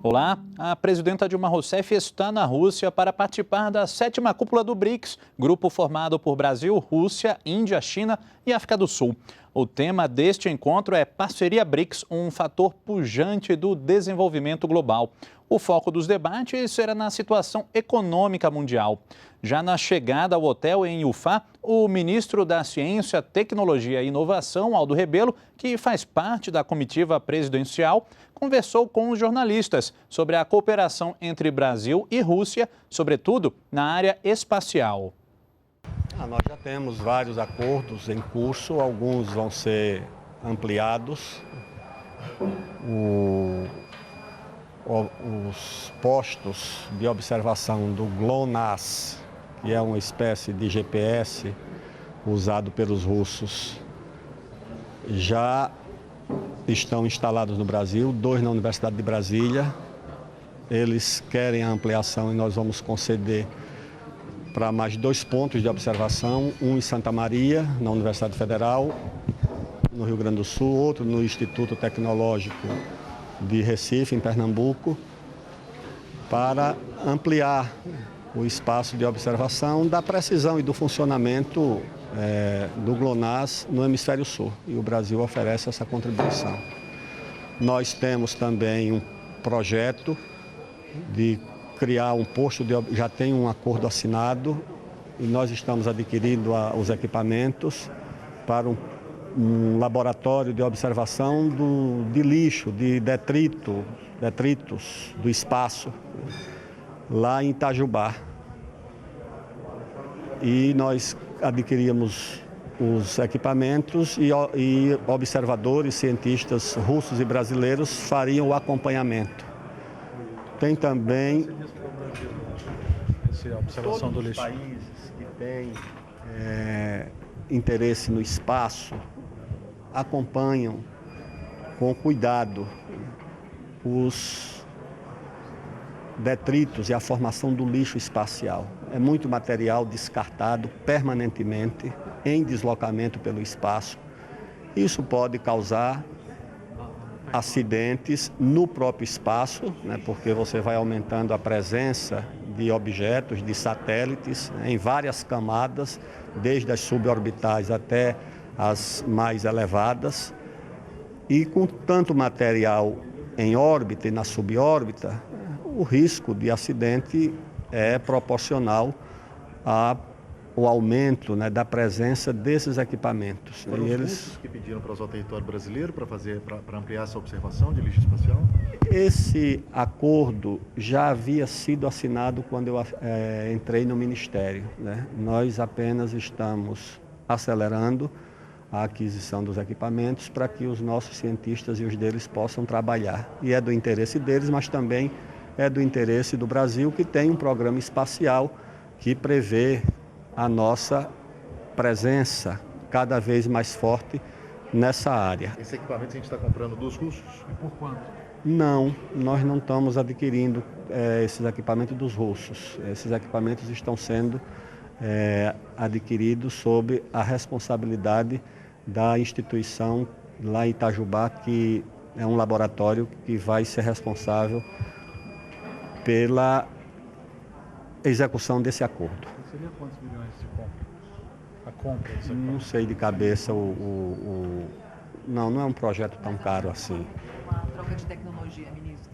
Olá, a presidenta Dilma Rousseff está na Rússia para participar da 7ª cúpula do BRICS, grupo formado por Brasil, Rússia, Índia, China e África do Sul. O tema deste encontro é Parceria BRICS, um fator pujante do desenvolvimento global. O foco dos debates será na situação econômica mundial. Já na chegada ao hotel em Ufá, o ministro da Ciência, Tecnologia e Inovação, Aldo Rebelo, que faz parte da comitiva presidencial, conversou com os jornalistas sobre a cooperação entre Brasil e Rússia, sobretudo na área espacial. Nós já temos vários acordos em curso, alguns vão ser ampliados. Os postos de observação do GLONASS, que é uma espécie de GPS usado pelos russos, já estão instalados no Brasil, 2 na Universidade de Brasília. Eles querem a ampliação e nós vamos conceder para mais 2 pontos de observação, um em Santa Maria, na Universidade Federal, no Rio Grande do Sul, outro no Instituto Tecnológico de Recife, em Pernambuco, para ampliar o espaço de observação da precisão e do funcionamento do GLONASS no Hemisfério Sul. E o Brasil oferece essa contribuição. Nós temos também um projeto de criar um posto, já tem um acordo assinado e nós estamos adquirindo os equipamentos para um laboratório de observação de lixo, de detritos do espaço, lá em Itajubá. E nós adquirimos os equipamentos e observadores, cientistas russos e brasileiros fariam o acompanhamento. Tem também a observação do lixo. Todos os países que têm interesse no espaço acompanham com cuidado os detritos e a formação do lixo espacial. É muito material descartado permanentemente em deslocamento pelo espaço. Isso pode causar acidentes no próprio espaço, né, porque você vai aumentando a presença de objetos, de satélites, né, em várias camadas, desde as suborbitais até as mais elevadas. E com tanto material em órbita e na subórbita, o risco de acidente é proporcional ao aumento, né, da presença desses equipamentos. Foram os russos que pediram para usar o território brasileiro para ampliar essa observação de lixo espacial? Esse acordo já havia sido assinado quando eu entrei no Ministério, né? Nós apenas estamos acelerando a aquisição dos equipamentos para que os nossos cientistas e os deles possam trabalhar. E é do interesse deles, mas também é do interesse do Brasil, que tem um programa espacial que prevê a nossa presença cada vez mais forte nessa área. Esse equipamento a gente está comprando dos russos? E por quanto? Não, nós não estamos adquirindo esses equipamentos dos russos. Esses equipamentos estão sendo adquiridos sob a responsabilidade da instituição lá em Itajubá, que é um laboratório que vai ser responsável pela execução desse acordo. Seria quantos milhões de compra? A compra desse equipamento? Não sei de cabeça não é um projeto tão caro assim. Uma troca de tecnologia, ministro?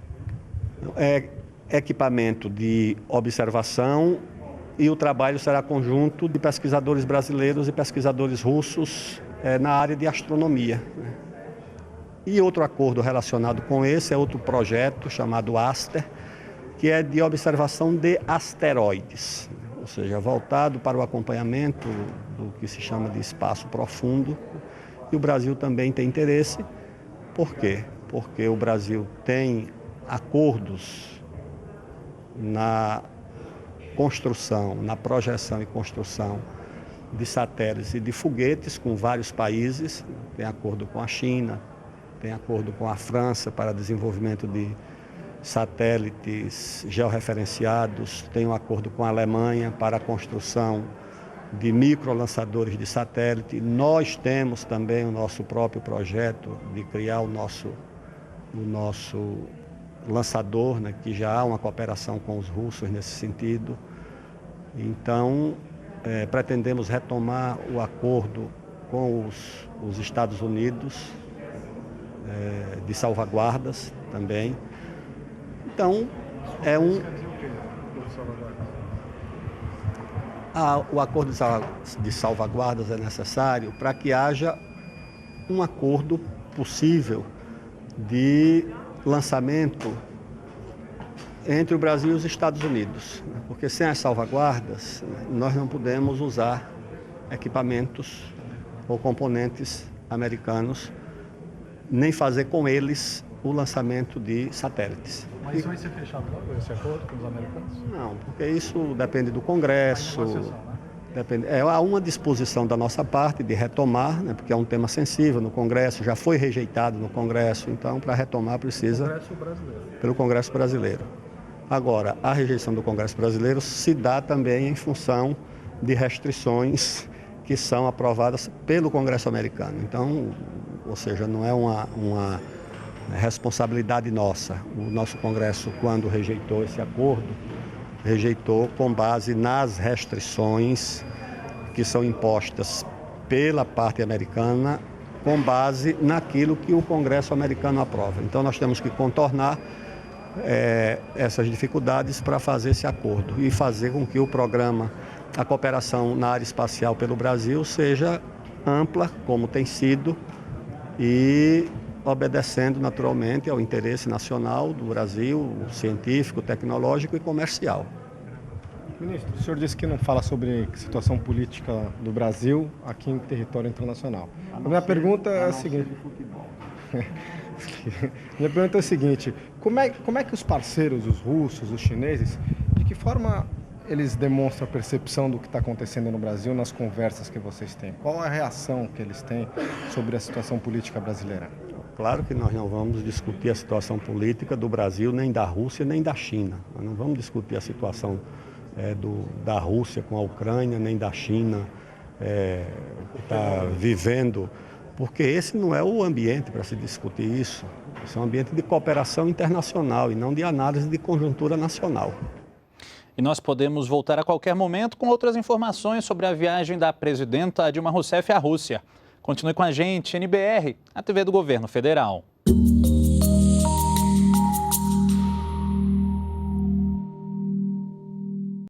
É equipamento de observação e o trabalho será conjunto de pesquisadores brasileiros e pesquisadores russos na área de astronomia. E outro acordo relacionado com esse é outro projeto chamado ASTER, que é de observação de asteroides, ou seja, voltado para o acompanhamento do que se chama de espaço profundo. E o Brasil também tem interesse. Por quê? Porque o Brasil tem acordos na construção, na projeção e construção de satélites e de foguetes com vários países. Tem acordo com a China, tem acordo com a França para desenvolvimento de satélites georreferenciados, tem um acordo com a Alemanha para a construção de microlançadores de satélite. Nós temos também o nosso próprio projeto de criar o nosso lançador, né, que já há uma cooperação com os russos nesse sentido. Então, pretendemos retomar o acordo com os Estados Unidos, de salvaguardas também. Então, o acordo de salvaguardas é necessário para que haja um acordo possível de lançamento entre o Brasil e os Estados Unidos, porque sem as salvaguardas nós não podemos usar equipamentos ou componentes americanos, nem fazer com eles o lançamamento de satélites. Mas isso vai ser fechado logo, esse acordo com os americanos? Não, porque isso depende do Congresso. Depende, há uma disposição da nossa parte de retomar, né, porque é um tema sensível no Congresso, já foi rejeitado no Congresso, então para retomar precisa pelo Congresso brasileiro. Agora, a rejeição do Congresso brasileiro se dá também em função de restrições que são aprovadas pelo Congresso americano. Então, ou seja, não é uma responsabilidade nossa. O nosso Congresso, quando rejeitou esse acordo, rejeitou com base nas restrições que são impostas pela parte americana, com base naquilo que o Congresso americano aprova. Então, nós temos que contornar essas dificuldades para fazer esse acordo e fazer com que o programa, a cooperação na área espacial pelo Brasil seja ampla, como tem sido, e obedecendo naturalmente ao interesse nacional do Brasil, científico, tecnológico e comercial. Ministro, o senhor disse que não fala sobre situação política do Brasil aqui em território internacional. A minha pergunta é a seguinte. Minha pergunta é a seguinte: como é que os parceiros, os russos, os chineses, de que forma eles demonstram a percepção do que está acontecendo no Brasil nas conversas que vocês têm? Qual é a reação que eles têm sobre a situação política brasileira? Claro que nós não vamos discutir a situação política do Brasil, nem da Rússia, nem da China. Nós não vamos discutir a situação da Rússia com a Ucrânia, nem da China que está vivendo, porque esse não é o ambiente para se discutir isso. Esse é um ambiente de cooperação internacional e não de análise de conjuntura nacional. E nós podemos voltar a qualquer momento com outras informações sobre a viagem da presidenta Dilma Rousseff à Rússia. Continue com a gente, NBR, a TV do Governo Federal.